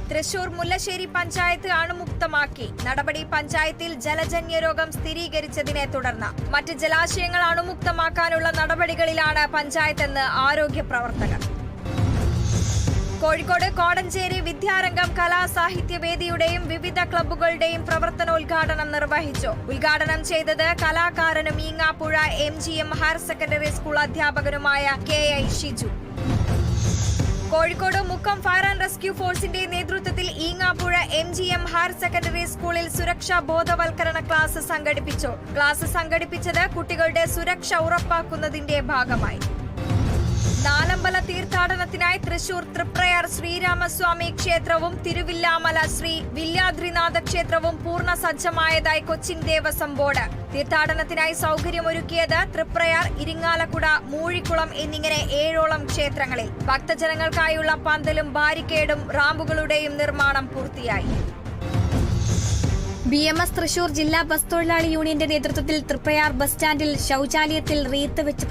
തൃശൂർ മുല്ലശ്ശേരി പഞ്ചായത്ത് അണുമുക്തമാക്കി. നടപടി പഞ്ചായത്തിൽ ജലജന്യ രോഗം സ്ഥിരീകരിച്ചതിനെ തുടർന്ന്. മറ്റ് ജലാശയങ്ങൾ അണുമുക്തമാക്കാനുള്ള നടപടികളിലാണ് പഞ്ചായത്തെന്ന് ആരോഗ്യ പ്രവർത്തകർ. കോഴിക്കോട് കോടഞ്ചേരി വിദ്യാരംഗം കലാസാഹിത്യവേദിയുടെയും വിവിധ ക്ലബ്ബുകളുടെയും പ്രവർത്തനോദ്ഘാടനം നിർവഹിച്ചു. ഉദ്ഘാടനം ചെയ്തത് കലാകാരനും Eengappuzha MGM higher secondary school അധ്യാപകനുമായ KI Shiju. Kozhikode Mukkam fire and rescue ഫോഴ്സിന്റെ നേതൃത്വത്തിൽ ഈങ്ങാപ്പുഴ MGM ഹയർ സെക്കൻഡറി സ്കൂളിൽ സുരക്ഷാ ബോധവൽക്കരണ ക്ലാസ് സംഘടിപ്പിച്ചു. ക്ലാസ് സംഘടിപ്പിച്ചത് കുട്ടികളുടെ സുരക്ഷ ഉറപ്പാക്കുന്നതിന്റെ ഭാഗമായി. നാലമ്പല തീർത്ഥാടനത്തിനായി തൃശൂർ തൃപ്രയാർ ശ്രീരാമസ്വാമി ക്ഷേത്രവും തിരുവില്ലാമല ശ്രീ വില്യാദ്രിനാഥ ക്ഷേത്രവും പൂർണ്ണ സജ്ജമായതായി കൊച്ചിൻ ദേവസ്വം ബോർഡ്. തീർത്ഥാടനത്തിനായി സൗകര്യമൊരുക്കിയത് തൃപ്രയാർ, ഇരിങ്ങാലക്കുട, മൂഴിക്കുളം എന്നിങ്ങനെ 7ഓളം ക്ഷേത്രങ്ങളിൽ. ഭക്തജനങ്ങൾക്കായുള്ള പന്തലും ബാരിക്കേഡും റാമ്പുകളുടെയും നിർമ്മാണം പൂർത്തിയായി. BMS തൃശൂർ ജില്ലാ ബസ് തൊഴിലാളി യൂണിയന്റെ നേതൃത്വത്തിൽ തൃപ്രയാർ ബസ് സ്റ്റാൻഡിൽ ശൌചാലയത്തിൽ റീത്ത് വെച്ച്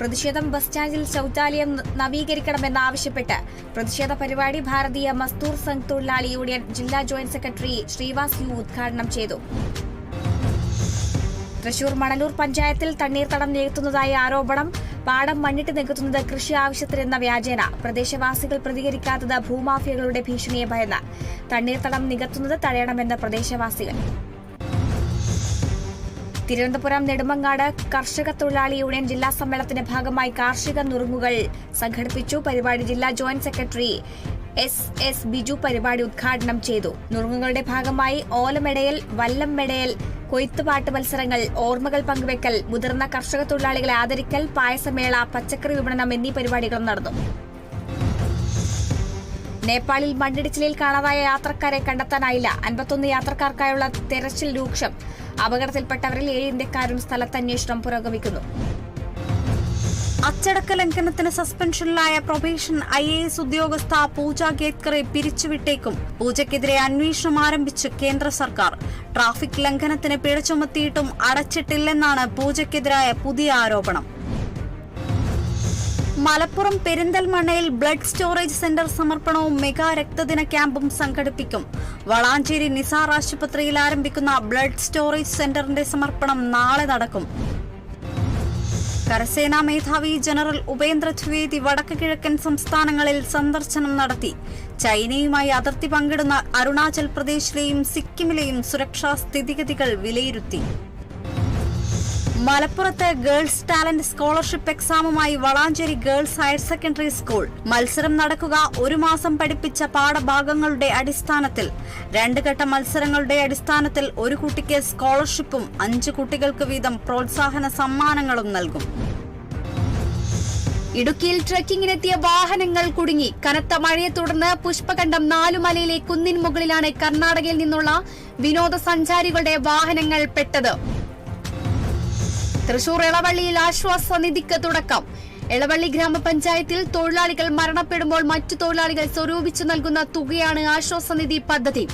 പ്രതിഷേധം ബസ് സ്റ്റാൻഡിൽ ശൌചാലയം നവീകരിക്കണമെന്നാവശ്യപ്പെട്ട് പ്രതിഷേധ പരിപാടി ഭാരതീയ മസ്ദൂർ സംഘ് തൊഴിലാളി യൂണിയൻ ജില്ലാ ജോയിന്റ് സെക്രട്ടറി ശ്രീവാസ് യു ഉദ്ഘാടനം ചെയ്തു. തൃശൂർ മണലൂർ പഞ്ചായത്തിൽ തണ്ണീർത്തടം നികത്തുന്നതായി ആരോപണം. പാടം മണ്ണിട്ട് നികത്തുന്നത് കൃഷി ആവശ്യത്തിനെന്ന വ്യാജേന. പ്രദേശവാസികൾ പ്രതികരിക്കാത്തത് ഭൂമാഫിയകളുടെ ഭീഷണിയെ ഭയന്ന്. തണ്ണീർത്തടം നികത്തുന്നത് തടയണമെന്ന് പ്രദേശവാസികൾ. തിരുവനന്തപുരം നെടുമങ്ങാട് കർഷക തൊഴിലാളി യൂണിയൻ ജില്ലാ സമ്മേളനത്തിന്റെ ഭാഗമായി കാർഷിക നുറുങ്ങുകൾ സംഘടിപ്പിച്ചു. പരിപാടി ജില്ലാ ജോയിന്റ് സെക്രട്ടറി SS ബിജു പരിപാടി ഉദ്ഘാടനം ചെയ്തു. നുറുങ്ങുകളുടെ ഭാഗമായി ഓലമെടയൽ, വല്ലം മെടയൽ, കൊയ്ത്തുപാട്ട് മത്സരങ്ങൾ, ഓർമ്മകൾ പങ്കുവെക്കൽ, മുതിർന്ന കർഷക തൊഴിലാളികളെ ആദരിക്കൽ, പായസമേള, പച്ചക്കറി വിപണനം എന്നീ പരിപാടികളും നടന്നു. നേപ്പാളിൽ മണ്ണിടിച്ചിലിൽ കാണാതായ യാത്രക്കാരെ കണ്ടെത്താനായില്ല. 51 യാത്രക്കാർക്കായുള്ള തെരച്ചിൽ രൂക്ഷം. അപകടത്തിൽപ്പെട്ടവരിൽ 7 ഇന്ത്യക്കാരും സ്ഥലത്ത് അന്വേഷണം പുരോഗമിക്കുന്നു. അച്ചടക്ക ലംഘനത്തിന് സസ്പെൻഷനിലായ പ്രൊബേഷൻ IAS ഉദ്യോഗസ്ഥ പൂജ ഗേത്കറെ പിരിച്ചുവിട്ടേക്കും. പൂജയ്ക്കെതിരെ അന്വേഷണം ആരംഭിച്ച് കേന്ദ്ര സർക്കാർ. ട്രാഫിക് ലംഘനത്തിന് പിഴ ചുമത്തിയിട്ടും അടച്ചിട്ടില്ലെന്നാണ് പൂജയ്ക്കെതിരായ പുതിയ ആരോപണം. മലപ്പുറം പെരിന്തൽമണ്ണയിൽ ബ്ലഡ് സ്റ്റോറേജ് സെന്റർ സമർപ്പണവും മെഗാ രക്തദിന ക്യാമ്പും സംഘടിപ്പിക്കും. വളാഞ്ചേരി നിസാർ ആശുപത്രിയിൽ ആരംഭിക്കുന്ന ബ്ലഡ് സ്റ്റോറേജ് സെന്ററിന്റെ സമർപ്പണം നാളെ നടക്കും. കരസേനാ മേധാവി ജനറൽ ഉപേന്ദ്ര ദ്വിവേദി വടക്ക് കിഴക്കൻ സംസ്ഥാനങ്ങളിൽ സന്ദർശനം നടത്തി. ചൈനയുമായി അതിർത്തി പങ്കിടുന്ന അരുണാചൽ പ്രദേശിലെയും സിക്കിമിലെയും സുരക്ഷാ സ്ഥിതിഗതികൾ വിലയിരുത്തി. മലപ്പുറത്ത് ഗേൾസ് ടാലന്റ് സ്കോളർഷിപ്പ് എക്സാമുമായി Valanchery girls higher secondary school. മത്സരം നടക്കുക 1 മാസം പഠിപ്പിച്ച പാഠഭാഗങ്ങളുടെ അടിസ്ഥാനത്തിൽ. 2 ഘട്ട മത്സരങ്ങളുടെ അടിസ്ഥാനത്തിൽ 1 കുട്ടിക്ക് സ്കോളർഷിപ്പും 5 കുട്ടികൾക്ക് വീതം പ്രോത്സാഹന സമ്മാനങ്ങളും നൽകും. ഇടുക്കിയിൽ ട്രെക്കിങ്ങിനെത്തിയ വാഹനങ്ങൾ കുടുങ്ങി. കനത്ത മഴയെ തുടർന്ന് പുഷ്പകണ്ഠം 4 മലയിലെ കുന്നിൻ മുകളിലാണ് കർണാടകയിൽ നിന്നുള്ള വിനോദസഞ്ചാരികളുടെ വാഹനങ്ങൾ പെട്ടത്. തൃശൂർ എളവള്ളിയിൽ ആശ്വാസ നിധിക്ക് തുടക്കം. എളവള്ളി ഗ്രാമപഞ്ചായത്തിൽ തൊഴിലാളികൾ മരണപ്പെടുമ്പോൾ മറ്റു തൊഴിലാളികൾ സ്വരൂപിച്ചു നൽകുന്ന തുകയാണ് ആശ്വാസനിധി പദ്ധതി.